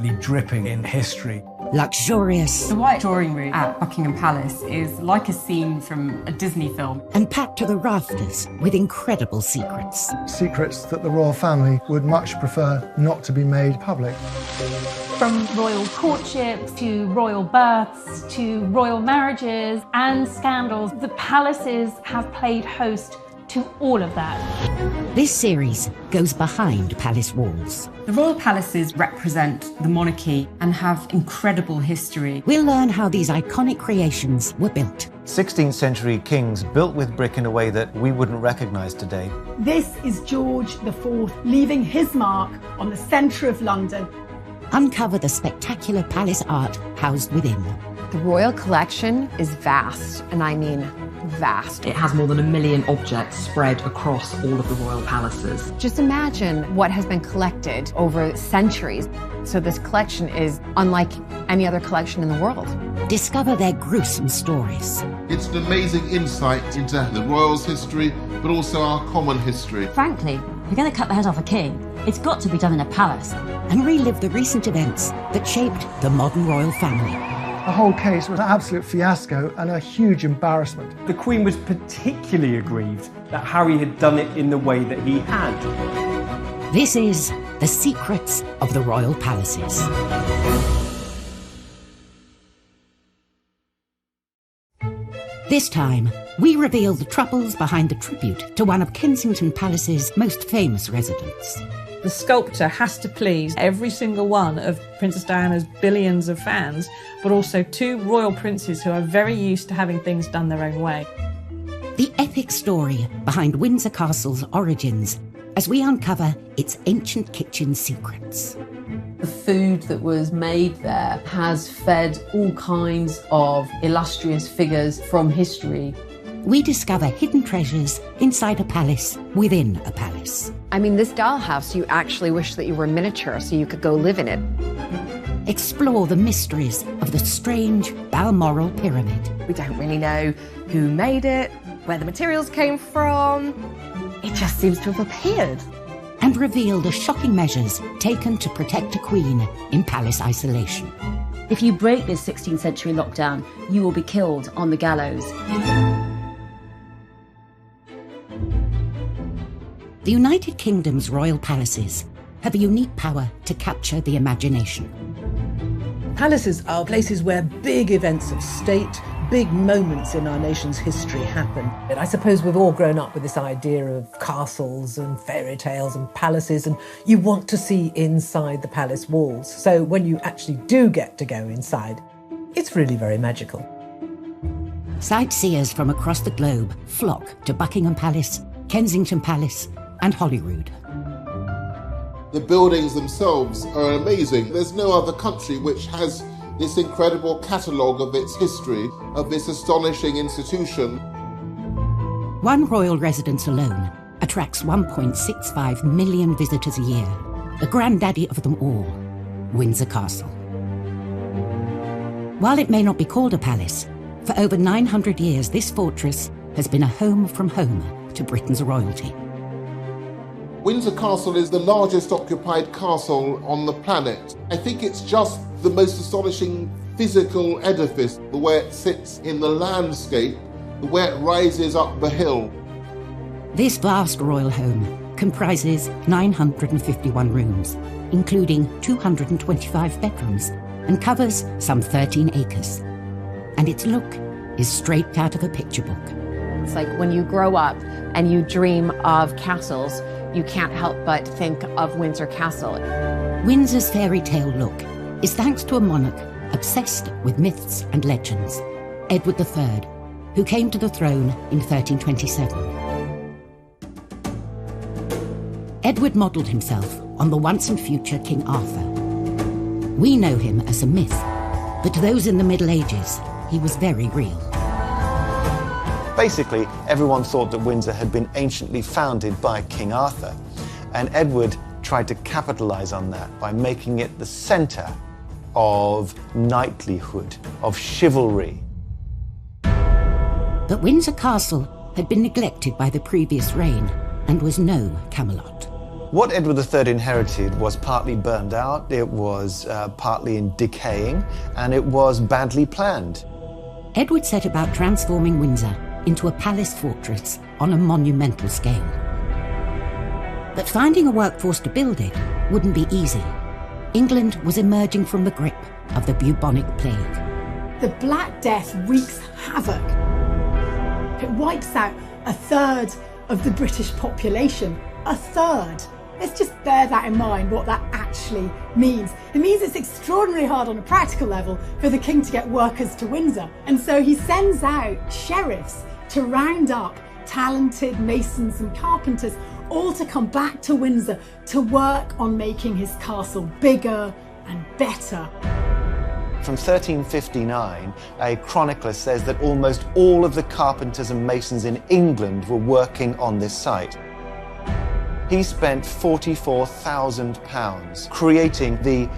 dripping in history. Luxurious. The White Drawing Room at Buckingham Palace is like a scene from a Disney film. And packed to the rafters with incredible secrets. Secrets that the royal family would much prefer not to be made public. From royal courtships to royal births to royal marriages and scandals, the palaces have played host to all of that. This series goes behind palace walls. The royal palaces represent the monarchy and have incredible history. We'll learn how these iconic creations were built. 16th century kings built with brick in a way that we wouldn't recognise today. This is George IV leaving his mark on the centre of London. Uncover the spectacular palace art housed within. The royal collection is vast, and I mean vast. It has more than 1 million objects spread across all of the royal palaces. Just imagine what has been collected over centuries. So this collection is unlike any other collection in the world. Discover their gruesome stories. It's an amazing insight into the royals' history, but also our common history. Frankly, if you're going to cut the head off a king, it's got to be done in a palace. And relive the recent events that shaped the modern royal family. The whole case was an absolute fiasco and a huge embarrassment. The Queen was particularly aggrieved that Harry had done it in the way that he had. This is The Secrets of the Royal Palaces. This time, we reveal the troubles behind the tribute to one of Kensington Palace's most famous residents. The sculptor has to please every single one of Princess Diana's billions of fans, but also 2 royal princes who are very used to having things done their own way. The epic story behind Windsor Castle's origins as we uncover its ancient kitchen secrets. The food that was made there has fed all kinds of illustrious figures from history. We discover hidden treasures inside a palace within a palace. I mean, this dollhouse, you actually wish that you were miniature so you could go live in it. Explore the mysteries of the strange Balmoral Pyramid. We don't really know who made it, where the materials came from. It just seems to have appeared. And reveal the shocking measures taken to protect a queen in palace isolation. If you break this 16th century lockdown, you will be killed on the gallows. The United Kingdom's royal palaces have a unique power to capture the imagination. Palaces are places where big events of state, big moments in our nation's history happen. And I suppose we've all grown up with this idea of castles and fairy tales and palaces, and you want to see inside the palace walls. So when you actually do get to go inside, it's really very magical. Sightseers from across the globe flock to Buckingham Palace, Kensington Palace, and Holyrood. The buildings themselves are amazing. There's no other country which has this incredible catalogue of its history, of this astonishing institution. One royal residence alone attracts 1.65 million visitors a year. The granddaddy of them all, Windsor Castle. While it may not be called a palace, for over 900 years this fortress has been a home from home to Britain's royalty. Windsor Castle is the largest occupied castle on the planet. I think it's just the most astonishing physical edifice, the way it sits in the landscape, the way it rises up the hill. This vast royal home comprises 951 rooms, including 225 bedrooms, and covers some 13 acres. And its look is straight out of a picture book. It's like when you grow up and you dream of castles, you can't help but think of Windsor Castle. Windsor's fairy tale look is thanks to a monarch obsessed with myths and legends, Edward III, who came to the throne in 1327. Edward modelled himself on the once and future King Arthur. We know him as a myth, but to those in the Middle Ages, he was very real. Basically, everyone thought that Windsor had been anciently founded by King Arthur, and Edward tried to capitalise on that by making it the centre of knightlyhood, of chivalry. But Windsor Castle had been neglected by the previous reign and was no Camelot. What Edward III inherited was partly burned out, it was partly in decaying, and it was badly planned. Edward set about transforming Windsor into a palace fortress on a monumental scale. But finding a workforce to build it wouldn't be easy. England was emerging from the grip of the bubonic plague. The Black Death wreaks havoc. It wipes out a third of the British population. A third. Let's just bear that in mind, what that actually means. It means it's extraordinarily hard on a practical level for the king to get workers to Windsor. And so he sends out sheriffs to round up talented masons and carpenters, all to come back to Windsor to work on making his castle bigger and better. From 1359, a chronicler says that almost all of the carpenters and masons in England were working on this site. He spent £44,000 creating the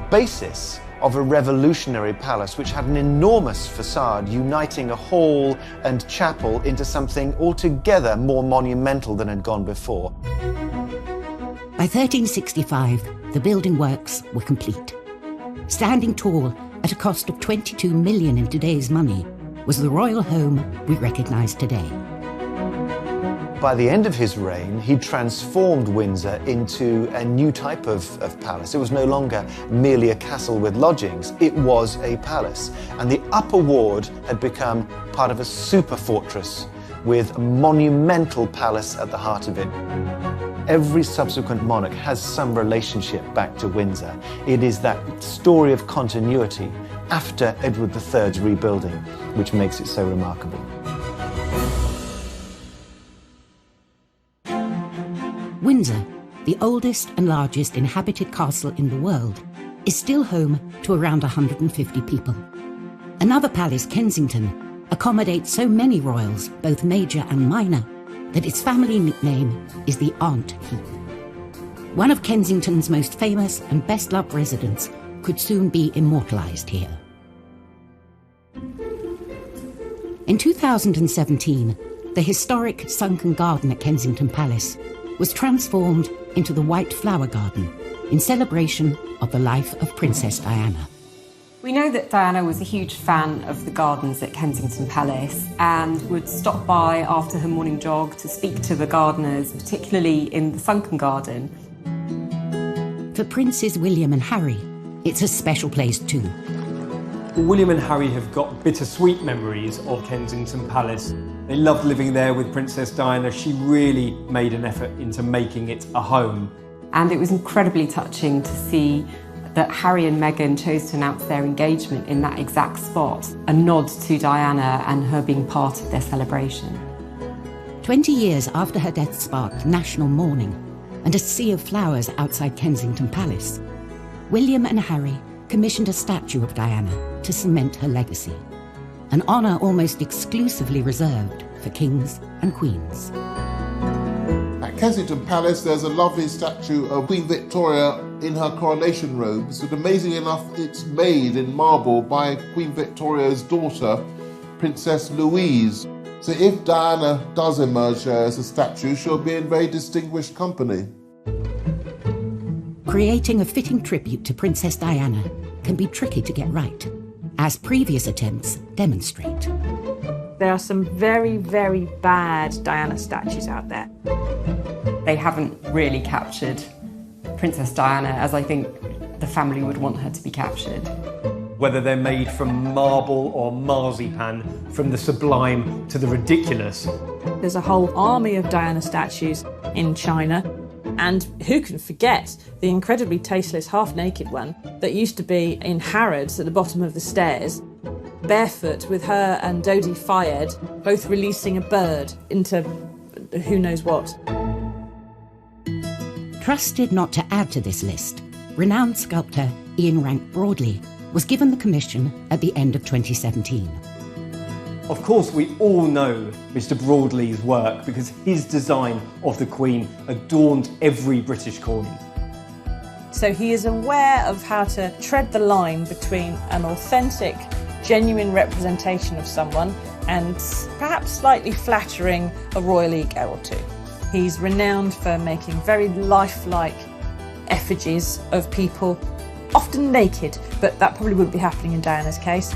basis of a revolutionary palace which had an enormous facade uniting a hall and chapel into something altogether more monumental than had gone before. By 1365, the building works were complete. Standing tall at a cost of 22 million in today's money was the royal home we recognise today. By the end of his reign, he transformed Windsor into a new type of palace. It was no longer merely a castle with lodgings, it was a palace. And the upper ward had become part of a super fortress with a monumental palace at the heart of it. Every subsequent monarch has some relationship back to Windsor. It is that story of continuity after Edward III's rebuilding which makes it so remarkable. Windsor, the oldest and largest inhabited castle in the world, is still home to around 150 people. Another palace, Kensington, accommodates so many royals, both major and minor, that its family nickname is the Aunt Heap. One of Kensington's most famous and best-loved residents could soon be immortalised here. In 2017, the historic sunken garden at Kensington Palace was transformed into the White Flower Garden in celebration of the life of Princess Diana. We know that Diana was a huge fan of the gardens at Kensington Palace and would stop by after her morning jog to speak to the gardeners, particularly in the sunken garden. For Princes William and Harry, it's a special place too. William and Harry have got bittersweet memories of Kensington Palace. They loved living there with Princess Diana. She really made an effort into making it a home. And it was incredibly touching to see that Harry and Meghan chose to announce their engagement in that exact spot, a nod to Diana and her being part of their celebration. 20 years after her death sparked national mourning and a sea of flowers outside Kensington Palace, William and Harry commissioned a statue of Diana to cement her legacy, an honour almost exclusively reserved for kings and queens. At Kensington Palace, there's a lovely statue of Queen Victoria in her coronation robes, but amazingly enough, it's made in marble by Queen Victoria's daughter, Princess Louise. So if Diana does emerge there as a statue, she'll be in very distinguished company. Creating a fitting tribute to Princess Diana can be tricky to get right, as previous attempts demonstrate. There are some very, very bad Diana statues out there. They haven't really captured Princess Diana as I think the family would want her to be captured. Whether they're made from marble or marzipan, from the sublime to the ridiculous. There's a whole army of Diana statues in China. And who can forget the incredibly tasteless half-naked one that used to be in Harrods at the bottom of the stairs, barefoot with her and Dodi Fayed, both releasing a bird into who knows what. Trusted not to add to this list, renowned sculptor Ian Rank Broadley was given the commission at the end of 2017. Of course, we all know Mr. Broadley's work because his design of the Queen adorned every British corner. So he is aware of how to tread the line between an authentic, genuine representation of someone and perhaps slightly flattering a royal ego or two. He's renowned for making very lifelike effigies of people, often naked, but that probably wouldn't be happening in Diana's case.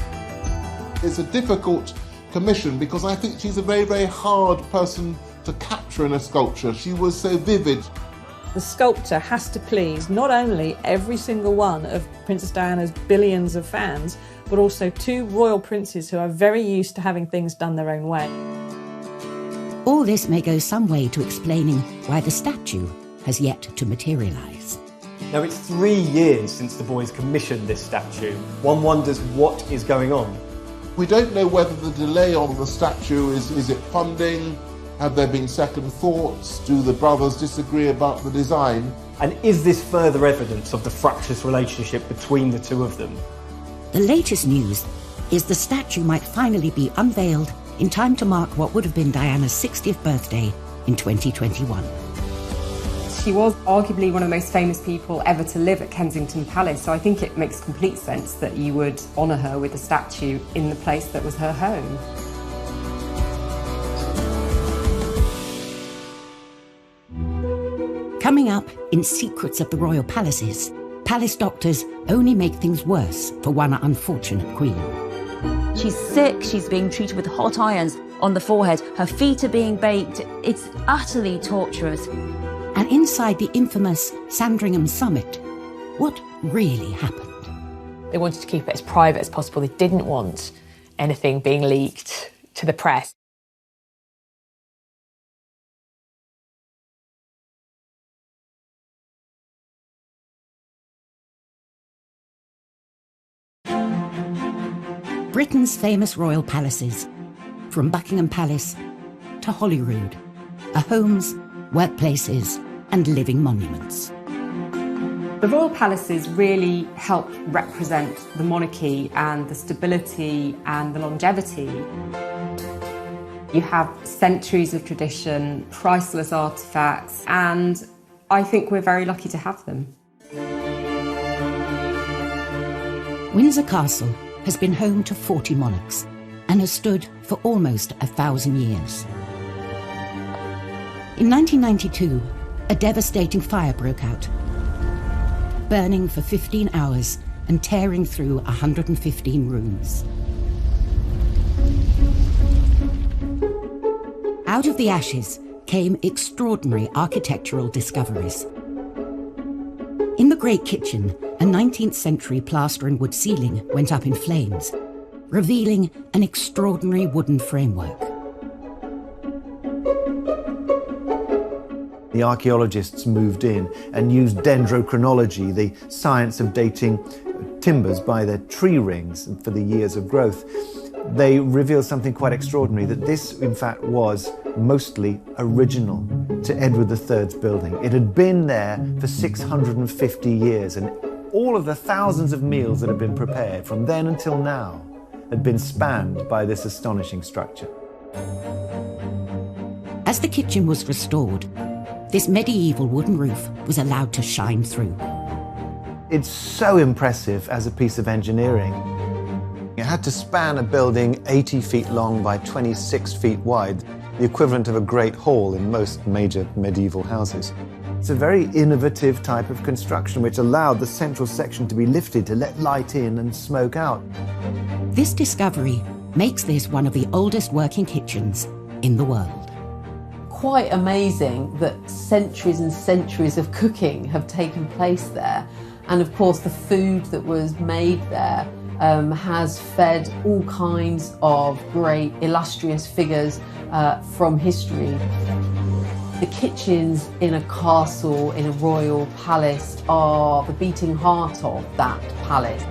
It's a difficult commission because I think she's a very, very hard person to capture in a sculpture. She was so vivid. The sculptor has to please not only every single one of Princess Diana's billions of fans, but also two royal princes who are very used to having things done their own way. All this may go some way to explaining why the statue has yet to materialise. Now, it's 3 years since the boys commissioned this statue. One wonders what is going on. We don't know whether the delay on the statue is it funding? Have there been second thoughts? Do the brothers disagree about the design? And is this further evidence of the fractious relationship between the two of them? The latest news is the statue might finally be unveiled in time to mark what would have been Diana's 60th birthday in 2021. She was arguably one of the most famous people ever to live at Kensington Palace, so I think it makes complete sense that you would honour her with a statue in the place that was her home. Coming up in Secrets of the Royal Palaces, palace doctors only make things worse for one unfortunate queen. She's sick, she's being treated with hot irons on the forehead, her feet are being baked. It's utterly torturous. And inside the infamous Sandringham Summit, what really happened? They wanted to keep it as private as possible. They didn't want anything being leaked to the press. Britain's famous royal palaces, from Buckingham Palace to Holyrood, are homes, workplaces and living monuments. The royal palaces really help represent the monarchy and the stability and the longevity. You have centuries of tradition, priceless artefacts, and I think we're very lucky to have them. Windsor Castle has been home to 40 monarchs and has stood for almost 1,000 years. In 1992, a devastating fire broke out, burning for 15 hours and tearing through 115 rooms. Out of the ashes came extraordinary architectural discoveries. In the Great Kitchen, a 19th century plaster and wood ceiling went up in flames, revealing an extraordinary wooden framework. The archaeologists moved in and used dendrochronology, the science of dating timbers by their tree rings for the years of growth. They revealed something quite extraordinary, that this, in fact, was mostly original to Edward III's building. It had been there for 650 years, and all of the thousands of meals that had been prepared from then until now had been spanned by this astonishing structure. As the kitchen was restored, this medieval wooden roof was allowed to shine through. It's so impressive as a piece of engineering. It had to span a building 80 feet long by 26 feet wide, the equivalent of a great hall in most major medieval houses. It's a very innovative type of construction which allowed the central section to be lifted to let light in and smoke out. This discovery makes this one of the oldest working kitchens in the world. Quite amazing that centuries and centuries of cooking have taken place there. And of course, the food that was made there has fed all kinds of great illustrious figures from history. The kitchens in a castle, in a royal palace, are the beating heart of that palace.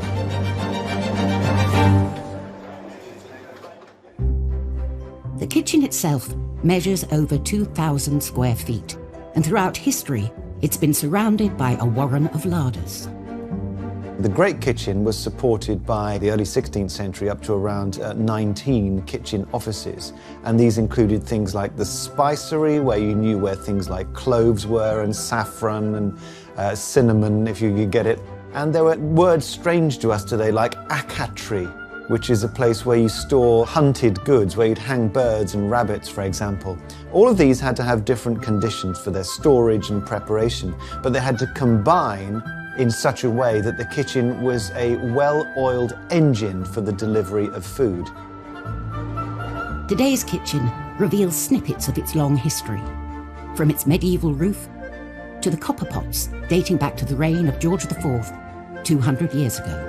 The kitchen itself measures over 2,000 square feet, and throughout history, it's been surrounded by a warren of larders. The Great Kitchen was supported by the early 16th century up to around 19 kitchen offices. And these included things like the spicery, where you knew where things like cloves were, and saffron and cinnamon, if you could get it. And there were words strange to us today, like acatry, which is a place where you store hunted goods, where you'd hang birds and rabbits, for example. All of these had to have different conditions for their storage and preparation, but they had to combine in such a way that the kitchen was a well-oiled engine for the delivery of food. Today's kitchen reveals snippets of its long history, from its medieval roof to the copper pots dating back to the reign of George IV 200 years ago.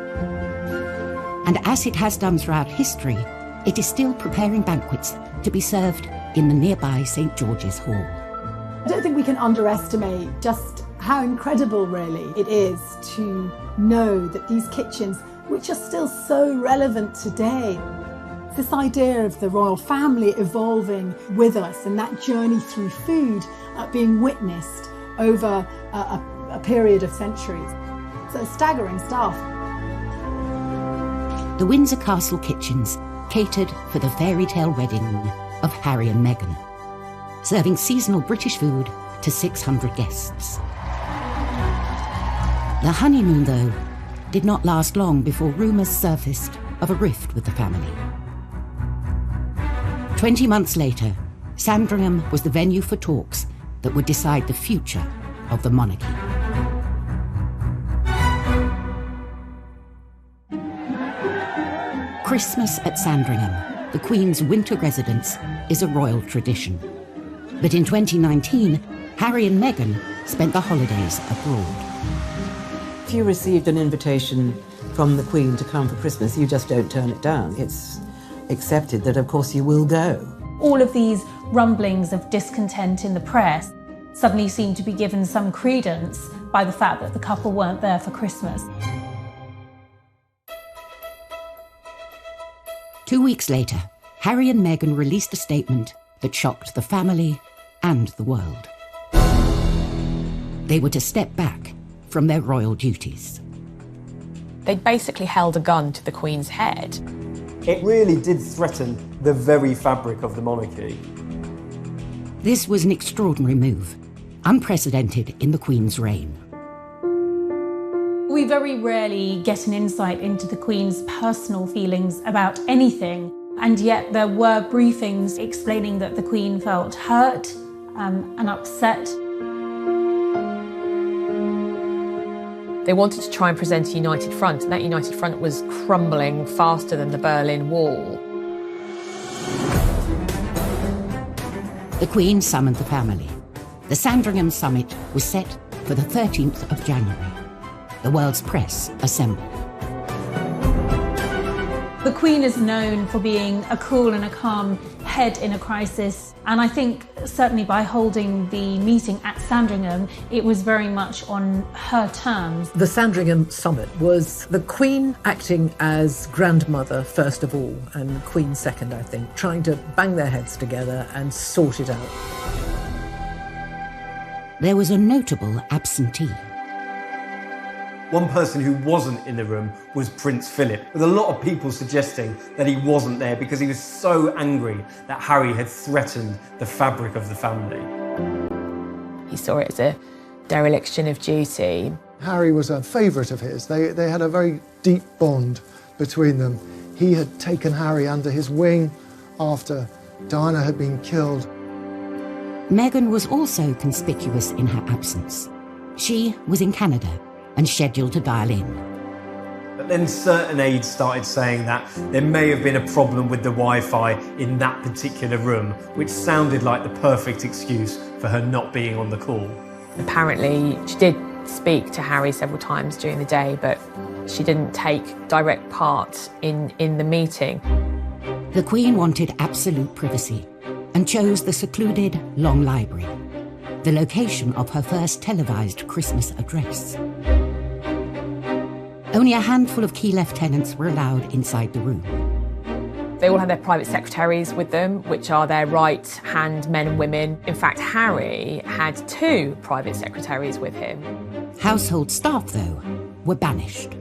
And as it has done throughout history, it is still preparing banquets to be served in the nearby St. George's Hall. I don't think we can underestimate just how incredible really it is to know that these kitchens, which are still so relevant today, this idea of the royal family evolving with us and that journey through food being witnessed over a period of centuries. So staggering stuff. The Windsor Castle kitchens catered for the fairy tale wedding of Harry and Meghan, serving seasonal British food to 600 guests. The honeymoon, though, did not last long before rumours surfaced of a rift with the family. 20 months later, Sandringham was the venue for talks that would decide the future of the monarchy. Christmas at Sandringham, the Queen's winter residence, is a royal tradition. But in 2019, Harry and Meghan spent the holidays abroad. If you received an invitation from the Queen to come for Christmas, you just don't turn it down. It's accepted that, of course, you will go. All of these rumblings of discontent in the press suddenly seem to be given some credence by the fact that the couple weren't there for Christmas. 2 weeks later, Harry and Meghan released a statement that shocked the family and the world. They were to step back from their royal duties. They basically held a gun to the Queen's head. It really did threaten the very fabric of the monarchy. This was an extraordinary move, unprecedented in the Queen's reign. We very rarely get an insight into the Queen's personal feelings about anything, and yet there were briefings explaining that the Queen felt hurt and upset. They wanted to try and present a united front, and that united front was crumbling faster than the Berlin Wall. The Queen summoned the family. The Sandringham summit was set for the 13th of January. The world's press assembled. The Queen is known for being a cool and a calm head in a crisis, and I think certainly by holding the meeting at Sandringham, it was very much on her terms. The Sandringham summit was the Queen acting as grandmother first of all, and Queen second, I think, trying to bang their heads together and sort it out. There was a notable absentee. One person who wasn't in the room was Prince Philip, with a lot of people suggesting that he wasn't there because he was so angry that Harry had threatened the fabric of the family. He saw it as a dereliction of duty. Harry was a favourite of his. They had a very deep bond between them. He had taken Harry under his wing after Diana had been killed. Meghan was also conspicuous in her absence. She was in Canada and scheduled to dial in. But then certain aides started saying that there may have been a problem with the Wi-Fi in that particular room, which sounded like the perfect excuse for her not being on the call. Apparently, she did speak to Harry several times during the day, but she didn't take direct part in the meeting. The Queen wanted absolute privacy and chose the secluded Long Library, the location of her first televised Christmas address. Only a handful of key lieutenants were allowed inside the room. They all had their private secretaries with them, which are their right-hand men and women. In fact, Harry had 2 private secretaries with him. Household staff, though, were banished.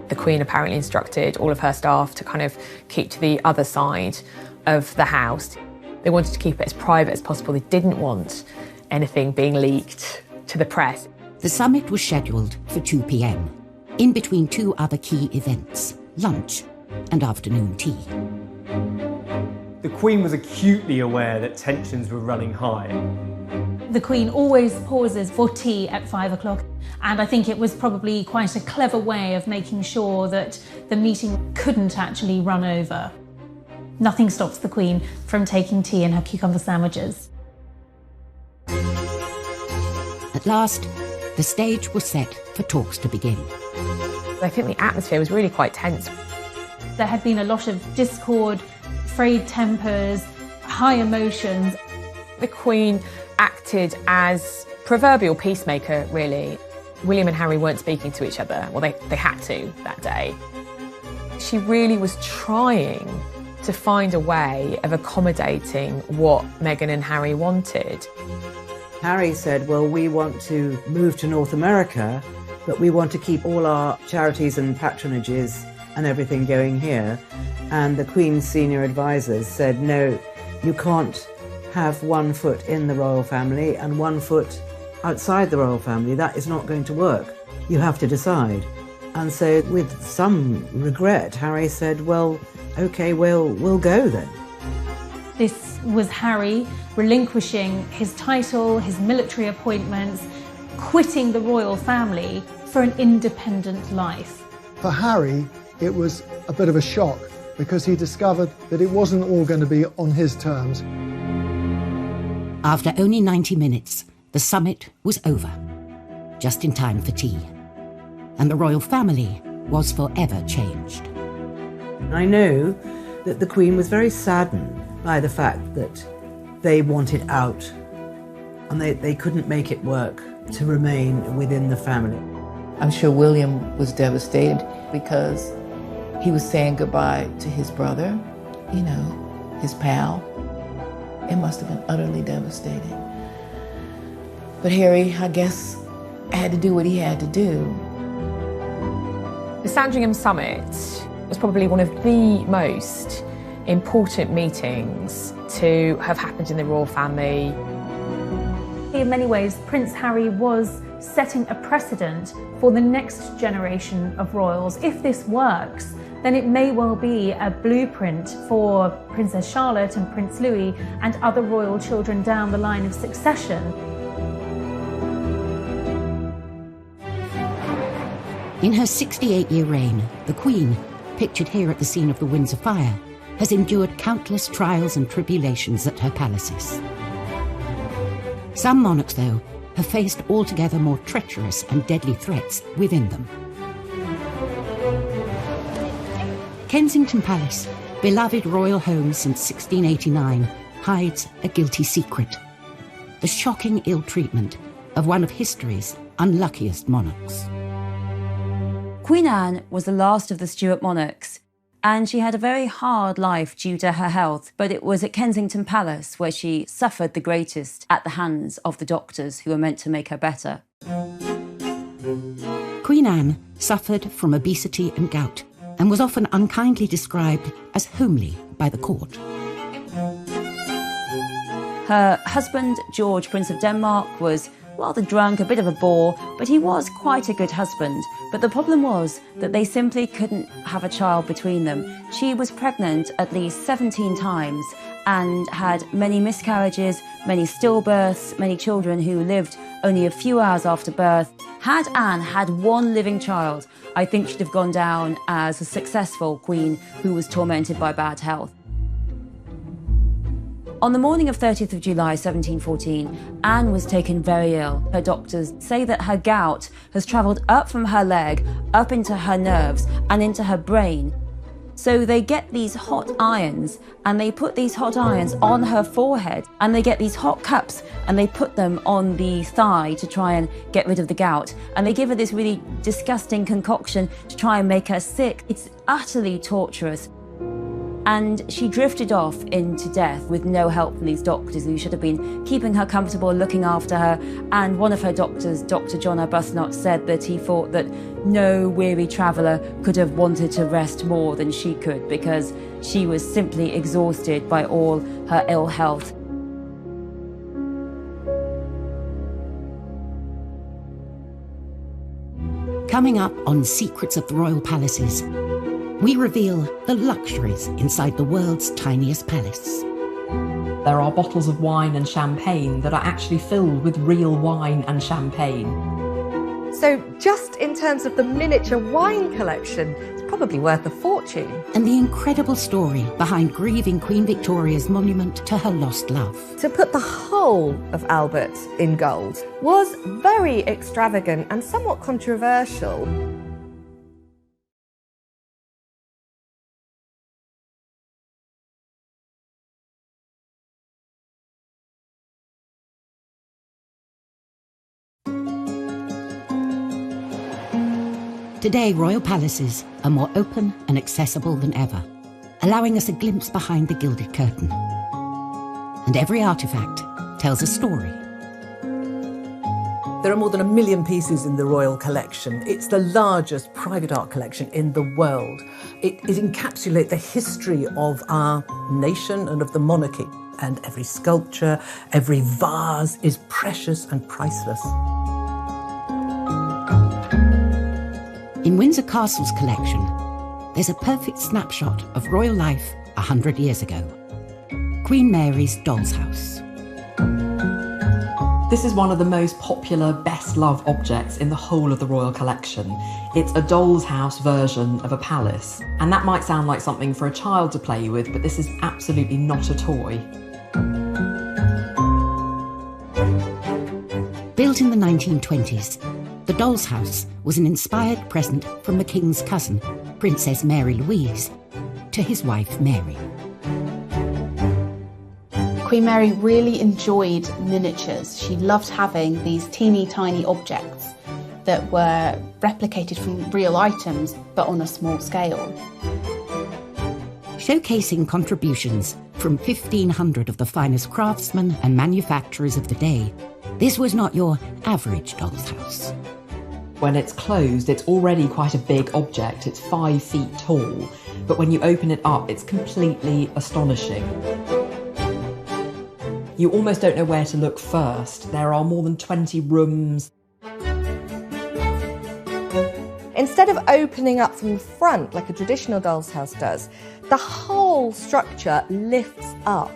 The Queen apparently instructed all of her staff to kind of keep to the other side of the house. They wanted to keep it as private as possible. They didn't want anything being leaked to the press. The summit was scheduled for 2 p.m, in between 2 other key events, lunch and afternoon tea. The Queen was acutely aware that tensions were running high. The Queen always pauses for tea at 5 o'clock, and I think it was probably quite a clever way of making sure that the meeting couldn't actually run over. Nothing stops the Queen from taking tea and her cucumber sandwiches. At last, the stage was set for talks to begin. I think the atmosphere was really quite tense. There had been a lot of discord, frayed tempers, high emotions. The Queen acted as proverbial peacemaker, really. William and Harry weren't speaking to each other. Well, they had to that day. She really was trying to find a way of accommodating what Meghan and Harry wanted. Harry said, well, we want to move to North America, but we want to keep all our charities and patronages and everything going here. And the Queen's senior advisors said, no, you can't have 1 foot in the royal family and 1 foot outside the royal family. That is not going to work. You have to decide. And so with some regret, Harry said, well, okay, we'll go then. This was Harry relinquishing his title, his military appointments, quitting the royal family for an independent life. For Harry, it was a bit of a shock because he discovered that it wasn't all going to be on his terms. After only 90 minutes, the summit was over, just in time for tea. And the royal family was forever changed. I know that the Queen was very saddened by the fact that they wanted out and they couldn't make it work to remain within the family. I'm sure William was devastated because he was saying goodbye to his brother, you know, his pal. It must have been utterly devastating. But Harry, I guess, had to do what he had to do. The Sandringham Summit was probably one of the most important meetings to have happened in the royal family. In many ways, Prince Harry was setting a precedent for the next generation of royals. If this works, then it may well be a blueprint for Princess Charlotte and Prince Louis and other royal children down the line of succession. In her 68-year reign, the Queen, pictured here at the scene of the Windsor fire, has endured countless trials and tribulations at her palaces. Some monarchs, though, have faced altogether more treacherous and deadly threats within them. Kensington Palace, beloved royal home since 1689, hides a guilty secret: the shocking ill treatment of one of history's unluckiest monarchs. Queen Anne was the last of the Stuart monarchs, and she had a very hard life due to her health, but it was at Kensington Palace where she suffered the greatest at the hands of the doctors who were meant to make her better. Queen Anne suffered from obesity and gout, and was often unkindly described as homely by the court. Her husband, George, Prince of Denmark, was rather drunk, a bit of a bore, but he was quite a good husband. But the problem was that they simply couldn't have a child between them. She was pregnant at least 17 times and had many miscarriages, many stillbirths, many children who lived only a few hours after birth. Had Anne had one living child, I think she'd have gone down as a successful queen who was tormented by bad health. On the morning of 30th of July 1714, Anne was taken very ill. Her doctors say that her gout has travelled up from her leg, up into her nerves and into her brain. So they get these hot irons and they put these hot irons on her forehead, and they get these hot cups and they put them on the thigh to try and get rid of the gout. And they give her this really disgusting concoction to try and make her sick. It's utterly torturous. And she drifted off into death with no help from these doctors who should have been keeping her comfortable, looking after her. And one of her doctors, Dr. John Arbuthnot, said that he thought that no weary traveller could have wanted to rest more than she could, because she was simply exhausted by all her ill health. Coming up on Secrets of the Royal Palaces, we reveal the luxuries inside the world's tiniest palace. There are bottles of wine and champagne that are actually filled with real wine and champagne. So just in terms of the miniature wine collection, it's probably worth a fortune. And the incredible story behind grieving Queen Victoria's monument to her lost love. To put the whole of Albert in gold was very extravagant and somewhat controversial. Today, royal palaces are more open and accessible than ever, allowing us a glimpse behind the gilded curtain. And every artefact tells a story. There are more than 1 million pieces in the royal collection. It's the largest private art collection in the world. It encapsulates the history of our nation and of the monarchy. And every sculpture, every vase is precious and priceless. In Windsor Castle's collection, there's a perfect snapshot of royal life 100 years ago. Queen Mary's doll's house. This is one of the most popular, best-loved objects in the whole of the royal collection. It's a doll's house version of a palace. And that might sound like something for a child to play with, but this is absolutely not a toy. Built in the 1920s, the doll's house was an inspired present from the king's cousin, Princess Mary Louise, to his wife Mary. Queen Mary really enjoyed miniatures. She loved having these teeny tiny objects that were replicated from real items, but on a small scale. Showcasing contributions from 1,500 of the finest craftsmen and manufacturers of the day, this was not your average doll's house. When it's closed, it's already quite a big object. It's 5 feet tall, but when you open it up, it's completely astonishing. You almost don't know where to look first. There are more than 20 rooms. Instead of opening up from the front like a traditional doll's house does, the whole structure lifts up.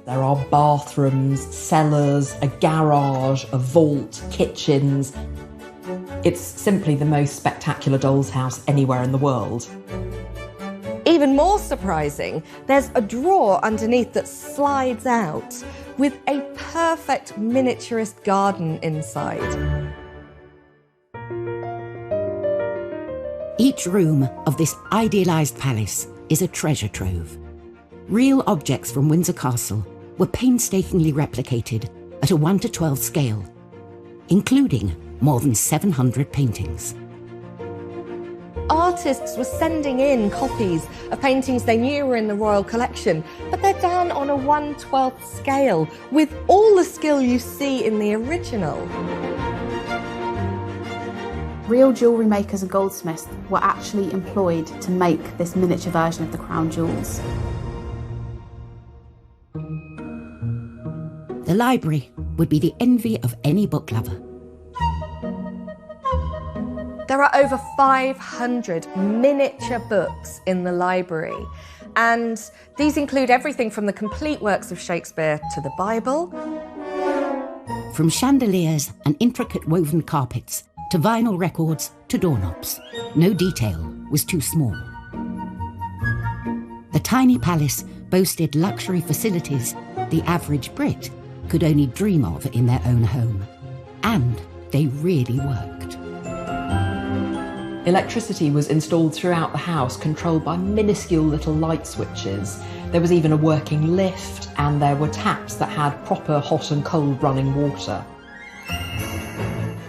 There are bathrooms, cellars, a garage, a vault, kitchens. It's simply the most spectacular doll's house anywhere in the world. Even more surprising, there's a drawer underneath that slides out with a perfect miniaturist garden inside. Each room of this idealised palace is a treasure trove. Real objects from Windsor Castle were painstakingly replicated at a 1:12 scale, including more than 700 paintings. Artists were sending in copies of paintings they knew were in the royal collection, but they're done on a 1/12 scale with all the skill you see in the original. Real jewellery makers and goldsmiths were actually employed to make this miniature version of the crown jewels. The library would be the envy of any book lover. There are over 500 miniature books in the library, and these include everything from the complete works of Shakespeare to the Bible. From chandeliers and intricate woven carpets to vinyl records to doorknobs, no detail was too small. The tiny palace boasted luxury facilities the average Brit could only dream of in their own home. And they really worked. Electricity was installed throughout the house, controlled by minuscule little light switches. There was even a working lift, and there were taps that had proper hot and cold running water.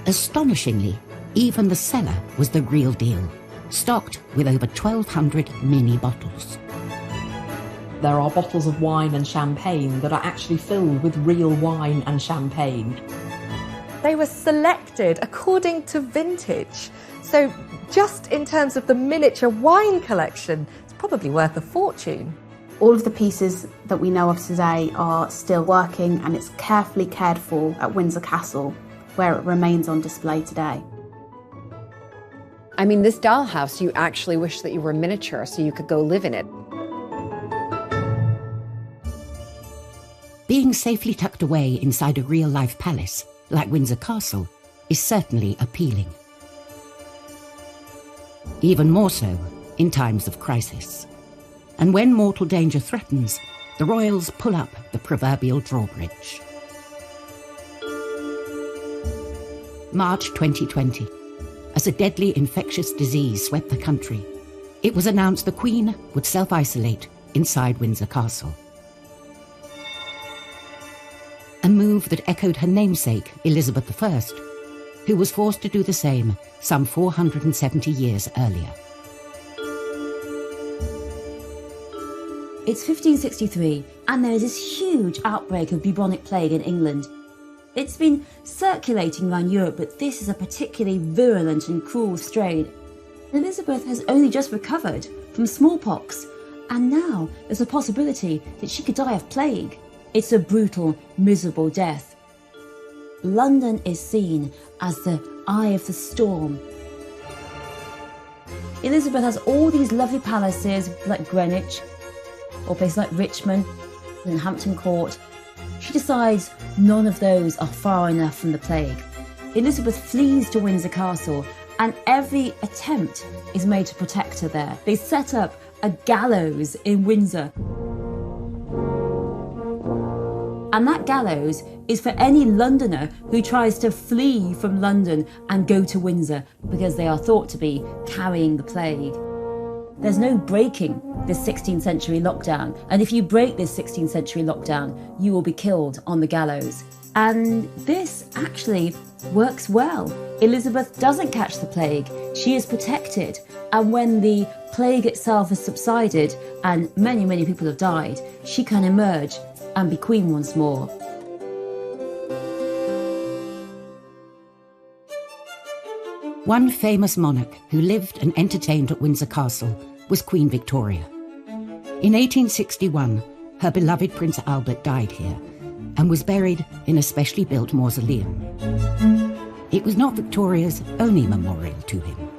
Astonishingly, even the cellar was the real deal, stocked with over 1,200 mini bottles. There are bottles of wine and champagne that are actually filled with real wine and champagne. They were selected according to vintage. So just in terms of the miniature wine collection, it's probably worth a fortune. All of the pieces that we know of today are still working, and it's carefully cared for at Windsor Castle, where it remains on display today. I mean, this dollhouse, you actually wish that you were miniature so you could go live in it. Being safely tucked away inside a real-life palace, like Windsor Castle, is certainly appealing. Even more so in times of crisis. And when mortal danger threatens, the royals pull up the proverbial drawbridge. March 2020. As a deadly infectious disease swept the country, it was announced the Queen would self-isolate inside Windsor Castle. A move that echoed her namesake, Elizabeth I, who was forced to do the same some 470 years earlier. It's 1563, and there is this huge outbreak of bubonic plague in England. It's been circulating around Europe, but this is a particularly virulent and cruel strain. Elizabeth has only just recovered from smallpox, and now there's a possibility that she could die of plague. It's a brutal, miserable death. London is seen as the eye of the storm. Elizabeth has all these lovely palaces like Greenwich, or places like Richmond and Hampton Court. She decides none of those are far enough from the plague. Elizabeth flees to Windsor Castle, and every attempt is made to protect her there. They set up a gallows in Windsor. And that gallows is for any Londoner who tries to flee from London and go to Windsor, because they are thought to be carrying the plague. There's no breaking this 16th century lockdown, and if you break this 16th century lockdown, you will be killed on the gallows. And this actually works well. Elizabeth doesn't catch the plague, she is protected, and when the plague itself has subsided and many, many people have died, she can emerge and be queen once more. One famous monarch who lived and entertained at Windsor Castle was Queen Victoria. In 1861, her beloved Prince Albert died here and was buried in a specially built mausoleum. It was not Victoria's only memorial to him.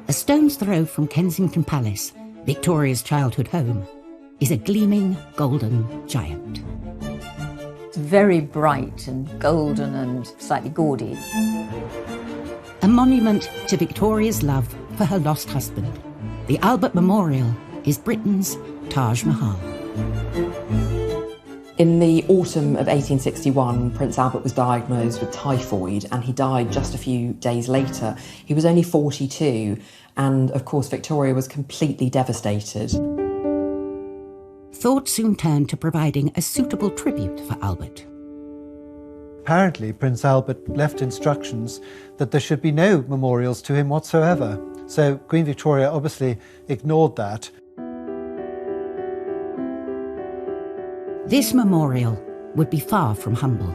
A stone's throw from Kensington Palace, Victoria's childhood home, is a gleaming golden giant. It's very bright and golden and slightly gaudy. A monument to Victoria's love for her lost husband. The Albert Memorial is Britain's Taj Mahal. In the autumn of 1861, Prince Albert was diagnosed with typhoid and he died just a few days later. He was only 42, and of course Victoria was completely devastated. Thought soon turned to providing a suitable tribute for Albert. Apparently, Prince Albert left instructions that there should be no memorials to him whatsoever. So Queen Victoria obviously ignored that. This memorial would be far from humble.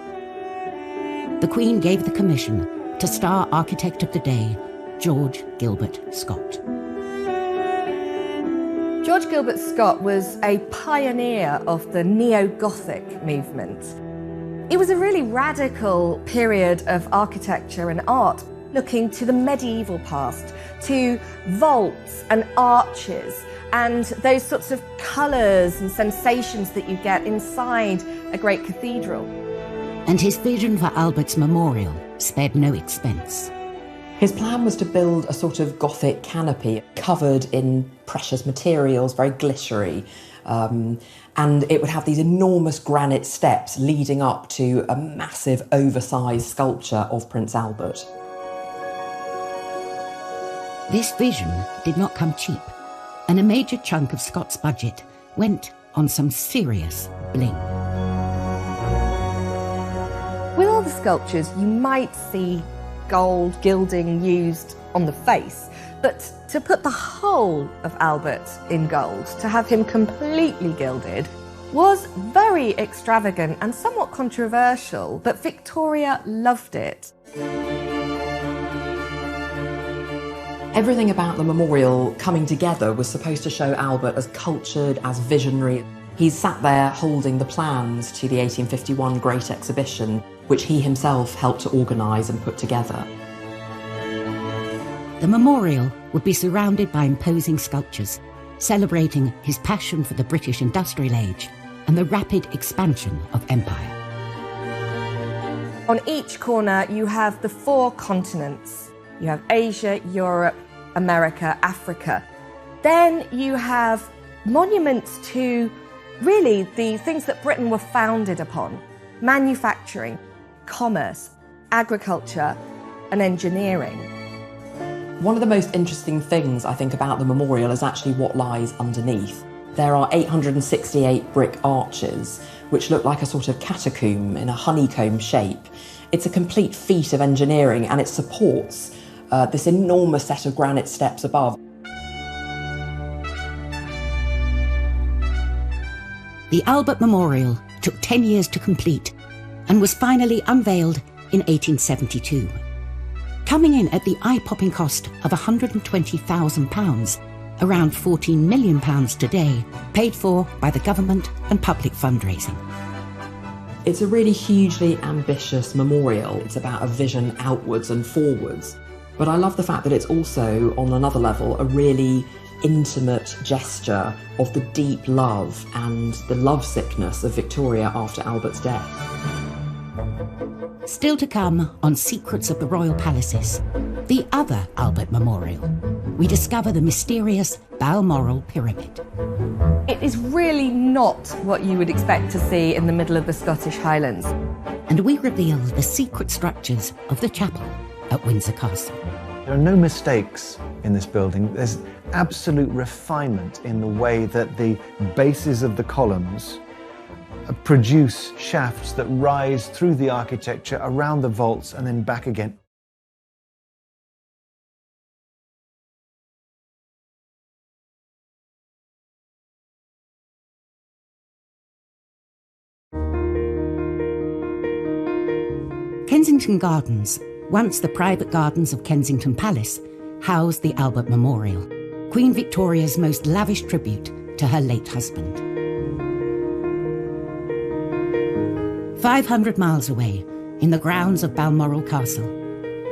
The Queen gave the commission to star architect of the day, George Gilbert Scott. George Gilbert Scott was a pioneer of the neo-Gothic movement. It was a really radical period of architecture and art, looking to the medieval past, to vaults and arches and those sorts of colours and sensations that you get inside a great cathedral. And his vision for Albert's memorial spared no expense. His plan was to build a sort of Gothic canopy covered in precious materials, very glittery, and it would have these enormous granite steps leading up to a massive oversized sculpture of Prince Albert. This vision did not come cheap, and a major chunk of Scott's budget went on some serious bling. With all the sculptures, you might see gold gilding used on the face, but to put the whole of Albert in gold, to have him completely gilded, was very extravagant and somewhat controversial, but Victoria loved it. Everything about the memorial coming together was supposed to show Albert as cultured, as visionary. He's sat there holding the plans to the 1851 Great Exhibition, which he himself helped to organise and put together. The memorial would be surrounded by imposing sculptures, celebrating his passion for the British industrial age and the rapid expansion of empire. On each corner, you have the 4 continents. You have Asia, Europe, America, Africa. Then you have monuments to really the things that Britain were founded upon: manufacturing, commerce, agriculture, and engineering. One of the most interesting things I think about the memorial is actually what lies underneath. There are 868 brick arches, which look like a sort of catacomb in a honeycomb shape. It's a complete feat of engineering, and it supports this enormous set of granite steps above. The Albert Memorial took 10 years to complete and was finally unveiled in 1872. Coming in at the eye-popping cost of £120,000, around £14 million today, paid for by the government and public fundraising. It's a really hugely ambitious memorial. It's about a vision outwards and forwards. But I love the fact that it's also, on another level, a really intimate gesture of the deep love and the lovesickness of Victoria after Albert's death. Still to come on Secrets of the Royal Palaces, the other Albert Memorial, we discover the mysterious Balmoral Pyramid. It is really not what you would expect to see in the middle of the Scottish Highlands. And we reveal the secret structures of the chapel at Windsor Castle. There are no mistakes in this building. There's absolute refinement in the way that the bases of the columns produce shafts that rise through the architecture, around the vaults, and then back again. Kensington Gardens, once the private gardens of Kensington Palace, housed the Albert Memorial, Queen Victoria's most lavish tribute to her late husband. 500 miles away, in the grounds of Balmoral Castle,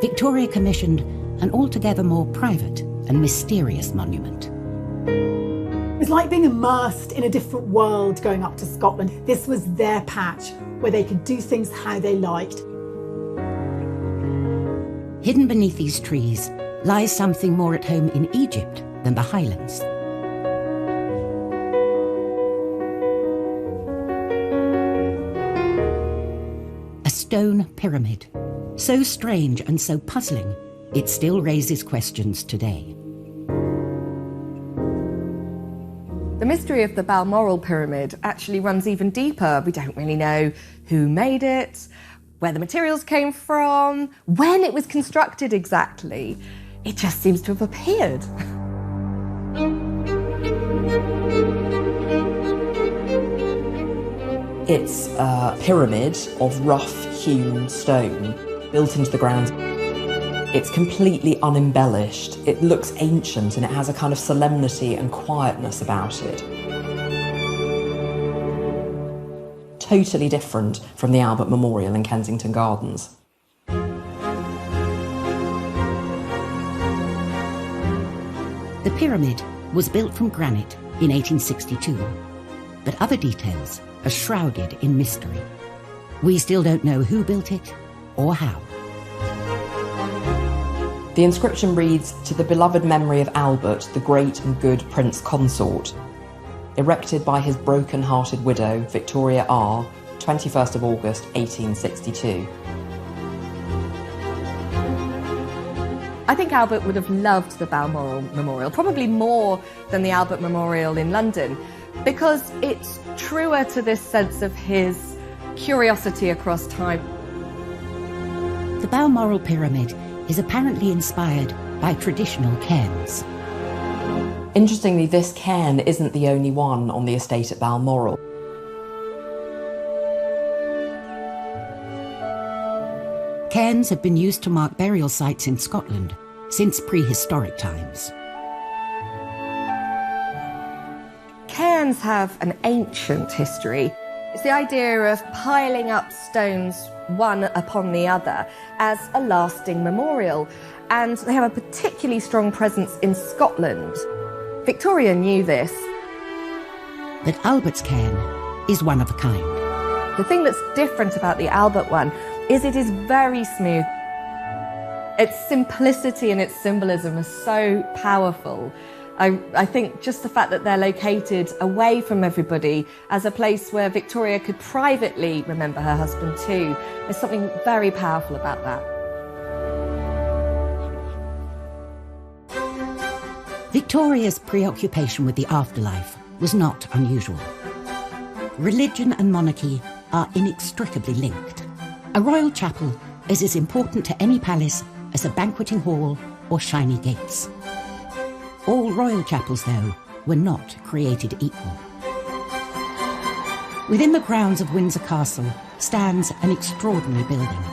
Victoria commissioned an altogether more private and mysterious monument. It was like being immersed in a different world going up to Scotland. This was their patch where they could do things how they liked. Hidden beneath these trees lies something more at home in Egypt than the Highlands. A stone pyramid, so strange and so puzzling, it still raises questions today. The mystery of the Balmoral Pyramid actually runs even deeper. We don't really know who made it, where the materials came from, when it was constructed exactly. It just seems to have appeared. It's a pyramid of rough-hewn stone built into the ground. It's completely unembellished. It looks ancient and it has a kind of solemnity and quietness about it. Totally different from the Albert Memorial in Kensington Gardens. The pyramid was built from granite in 1862, but other details are shrouded in mystery. We still don't know who built it or how. The inscription reads, "To the beloved memory of Albert, the great and good Prince Consort, erected by his broken-hearted widow, Victoria R., 21st of August, 1862. I think Albert would have loved the Balmoral Memorial, probably more than the Albert Memorial in London, because it's truer to this sense of his curiosity across time. The Balmoral Pyramid is apparently inspired by traditional cairns. Interestingly, this cairn isn't the only one on the estate at Balmoral. Cairns have been used to mark burial sites in Scotland since prehistoric times. Cairns have an ancient history. It's the idea of piling up stones one upon the other as a lasting memorial. And they have a particularly strong presence in Scotland. Victoria knew this. But Albert's cairn is one of a kind. The thing that's different about the Albert one is it is very smooth. Its simplicity and its symbolism is so powerful. I think just the fact that they're located away from everybody as a place where Victoria could privately remember her husband too, there's something very powerful about that. Victoria's preoccupation with the afterlife was not unusual. Religion and monarchy are inextricably linked. A royal chapel is as important to any palace as a banqueting hall or shiny gates. All royal chapels, though, were not created equal. Within the grounds of Windsor Castle stands an extraordinary building.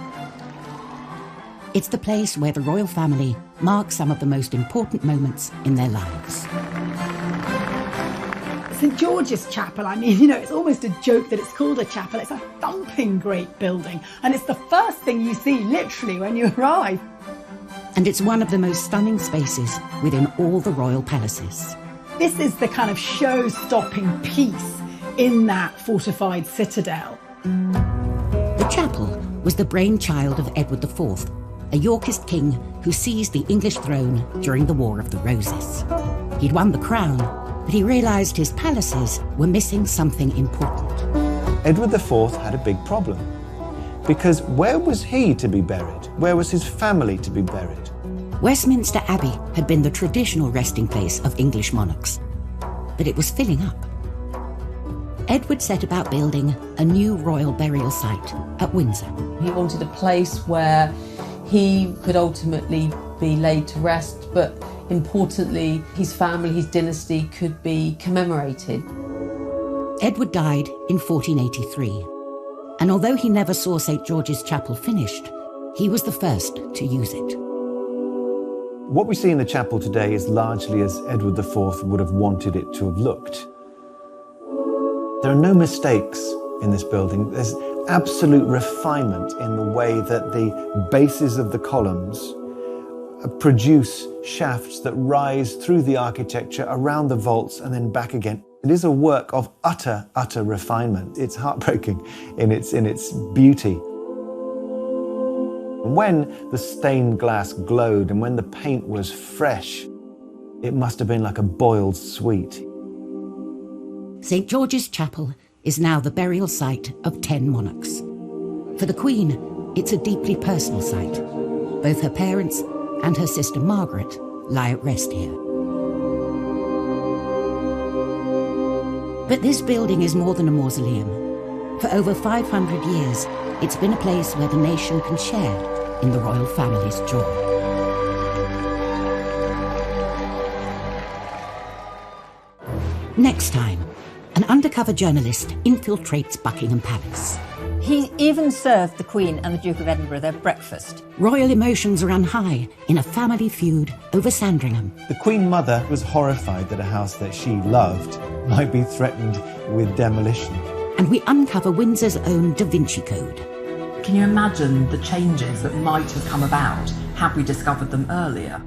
It's the place where the royal family mark some of the most important moments in their lives. St George's Chapel, I mean, it's almost a joke that it's called a chapel. It's a thumping great building, and it's the first thing you see, literally, when you arrive. And it's one of the most stunning spaces within all the royal palaces. This is the kind of show-stopping piece in that fortified citadel. The chapel was the brainchild of Edward IV, a Yorkist king who seized the English throne during the War of the Roses. He'd won the crown, but he realised his palaces were missing something important. Edward IV had a big problem, because where was he to be buried? Where was his family to be buried? Westminster Abbey had been the traditional resting place of English monarchs, but it was filling up. Edward set about building a new royal burial site at Windsor. He wanted a place where he could ultimately be laid to rest, but importantly, his family, his dynasty could be commemorated. Edward died in 1483, and although he never saw St George's Chapel finished, he was the first to use it. What we see in the chapel today is largely as Edward IV would have wanted it to have looked. There are no mistakes in this building. There's absolute refinement in the way that the bases of the columns produce shafts that rise through the architecture, around the vaults, and then back again. It is a work of utter refinement. It's heartbreaking in its beauty. When the stained glass glowed and when the paint was fresh, it must have been like a boiled sweet. St George's Chapel is now the burial site of 10 monarchs. For the Queen, it's a deeply personal site. Both her parents and her sister Margaret lie at rest here. But this building is more than a mausoleum. For over 500 years, it's been a place where the nation can share in the royal family's joy. Next time, an undercover journalist infiltrates Buckingham Palace. He even served the Queen and the Duke of Edinburgh their breakfast. Royal emotions run high in a family feud over Sandringham. The Queen Mother was horrified that a house that she loved might be threatened with demolition. And we uncover Windsor's own Da Vinci Code. Can you imagine the changes that might have come about had we discovered them earlier?